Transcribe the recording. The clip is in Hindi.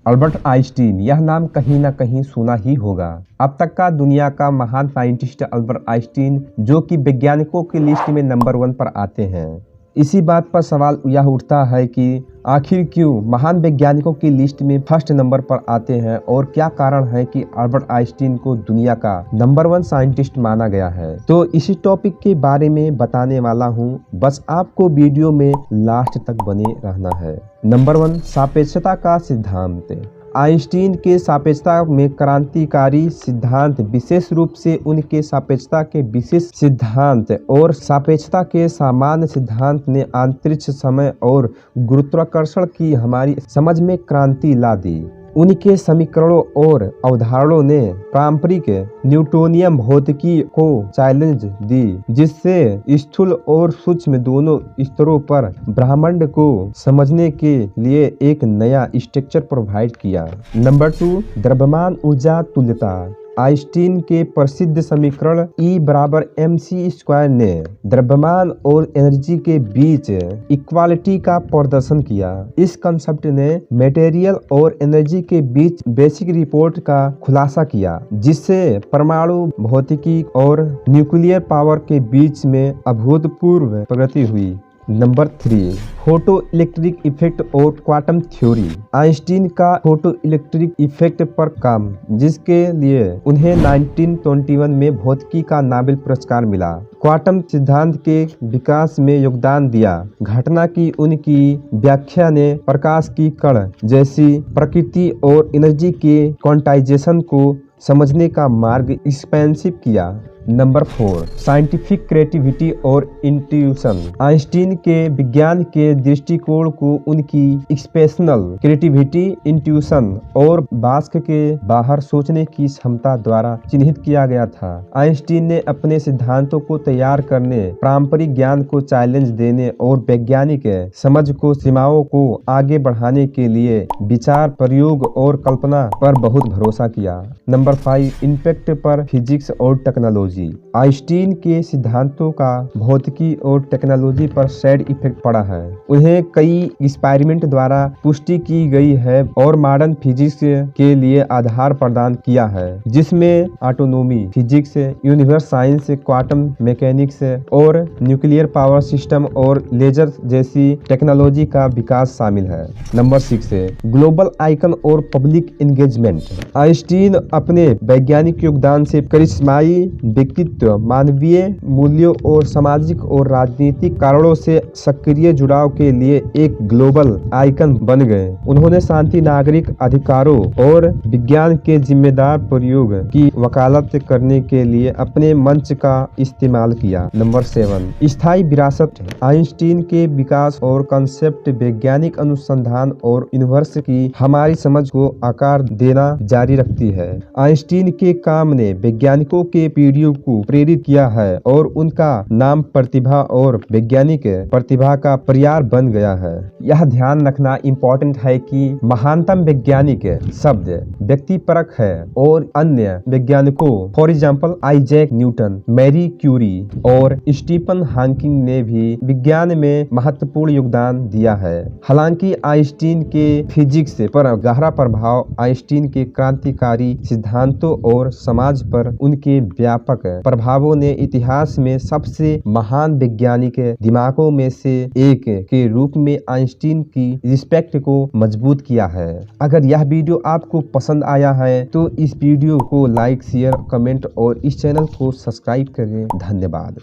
अल्बर्ट आइंस्टीन, यह नाम कहीं ना कहीं सुना ही होगा। अब तक का दुनिया का महान साइंटिस्ट अल्बर्ट आइंस्टीन, जो कि वैज्ञानिकों की लिस्ट में नंबर 1 पर आते हैं। इसी बात पर सवाल यह उठता है कि आखिर क्यों महान वैज्ञानिकों की लिस्ट में फर्स्ट नंबर पर आते हैं और क्या कारण है कि अल्बर्ट आइंस्टीन को दुनिया का नंबर 1 साइंटिस्ट माना गया है। तो इसी टॉपिक के बारे में बताने वाला हूँ, बस आपको वीडियो में लास्ट तक बने रहना है। नंबर 1, सापेक्षता का सिद्धांत। आइंस्टीन के सापेक्षता में क्रांतिकारी सिद्धांत, विशेष रूप से उनके सापेक्षता के विशेष सिद्धांत और सापेक्षता के सामान्य सिद्धांत ने अंतरिक्ष, समय और गुरुत्वाकर्षण की हमारी समझ में क्रांति ला दी। उनके समीकरणों और अवधारणाओं ने पारंपरिक न्यूटोनियन भौतिकी को चैलेंज दी, जिससे स्थूल और सूक्ष्म दोनों स्तरों पर ब्रह्मांड को समझने के लिए एक नया स्ट्रक्चर प्रोवाइड किया। नंबर 2, द्रव्यमान ऊर्जा तुल्यता। आइंस्टीन के प्रसिद्ध समीकरण E=mc² ने द्रव्यमान और एनर्जी के बीच इक्वालिटी का प्रदर्शन किया। इस कंसेप्ट ने मटेरियल और एनर्जी के बीच बेसिक रिपोर्ट का खुलासा किया, जिससे परमाणु भौतिकी और न्यूक्लियर पावर के बीच में अभूतपूर्व प्रगति हुई। नंबर 3, फोटो इलेक्ट्रिक इफेक्ट और क्वांटम थ्योरी। आइंस्टीन का फोटो इलेक्ट्रिक इफेक्ट पर काम, जिसके लिए उन्हें 1921 में भौतिकी का नोबेल पुरस्कार मिला, क्वांटम सिद्धांत के विकास में योगदान दिया। घटना की उनकी व्याख्या ने प्रकाश की कण जैसी प्रकृति और एनर्जी के क्वांटाइजेशन को समझने का मार्ग एक्सपेंसिव किया। नंबर 4, साइंटिफिक क्रिएटिविटी और इंट्यूशन। आइंस्टीन के विज्ञान के दृष्टिकोण को उनकी एक्सप्रेशनल क्रिएटिविटी, इंट्यूशन और वास्तव के बाहर सोचने की क्षमता द्वारा चिन्हित किया गया था। आइंस्टीन ने अपने सिद्धांतों को तैयार करने, पारंपरिक ज्ञान को चैलेंज देने और वैज्ञानिक समझ को सीमाओं को आगे बढ़ाने के लिए विचार, प्रयोग और कल्पना पर बहुत भरोसा किया। नंबर 5, इम्पैक्ट पर फिजिक्स और टेक्नोलॉजी। आइंस्टीन के सिद्धांतों का भौतिकी और टेक्नोलॉजी पर सैड इफेक्ट पड़ा है। उन्हें कई एक्सपेरिमेंट द्वारा पुष्टि की गई है और मॉडर्न फिजिक्स के लिए आधार प्रदान किया है, जिसमें autonomy physics, universe science, quantum mechanics और न्यूक्लियर पावर सिस्टम और लेजर जैसी टेक्नोलॉजी का विकास शामिल है। नंबर 6, ग्लोबल आइकन और पब्लिक एंगेजमेंट। आइंस्टीन अपने वैज्ञानिक योगदान से करिश्माई व्यक्तित्व, मानवीय मूल्यों और सामाजिक और राजनीतिक कारणों से सक्रिय जुड़ाव के लिए एक ग्लोबल आइकन बन गए। उन्होंने शांति, नागरिक अधिकारों और विज्ञान के जिम्मेदार प्रयोग की वकालत करने के लिए अपने मंच का इस्तेमाल किया। नंबर 7, स्थायी विरासत। आइंस्टीन के विकास और कंसेप्ट वैज्ञानिक अनुसंधान और यूनिवर्स की हमारी समझ को आकार देना जारी रखती है। आइंस्टीन के काम ने वैज्ञानिकों के पीढ़ियों को प्रेरित किया है और उनका नाम प्रतिभा और वैज्ञानिक प्रतिभा का पर्याय बन गया है। यह ध्यान रखना इम्पोर्टेंट है कि महानतम वैज्ञानिक शब्द व्यक्तिपरक है और अन्य वैज्ञानिकों, for example Isaac Newton, Marie Curie और स्टीफन हॉकिंग ने भी विज्ञान में महत्वपूर्ण योगदान दिया है। हालांकि आइंस्टीन के फिजिक्स पर गहरा प्रभाव, आइंस्टीन के क्रांतिकारी सिद्धांतों और समाज पर उनके व्यापक प्रभावों ने इतिहास में सबसे महान वैज्ञानिक दिमागों में से एक के रूप में आइंस्टीन की रिस्पेक्ट को मजबूत किया है। अगर यह वीडियो आपको पसंद आया है तो इस वीडियो को लाइक, शेयर, कमेंट और इस चैनल को सब्सक्राइब करें। धन्यवाद।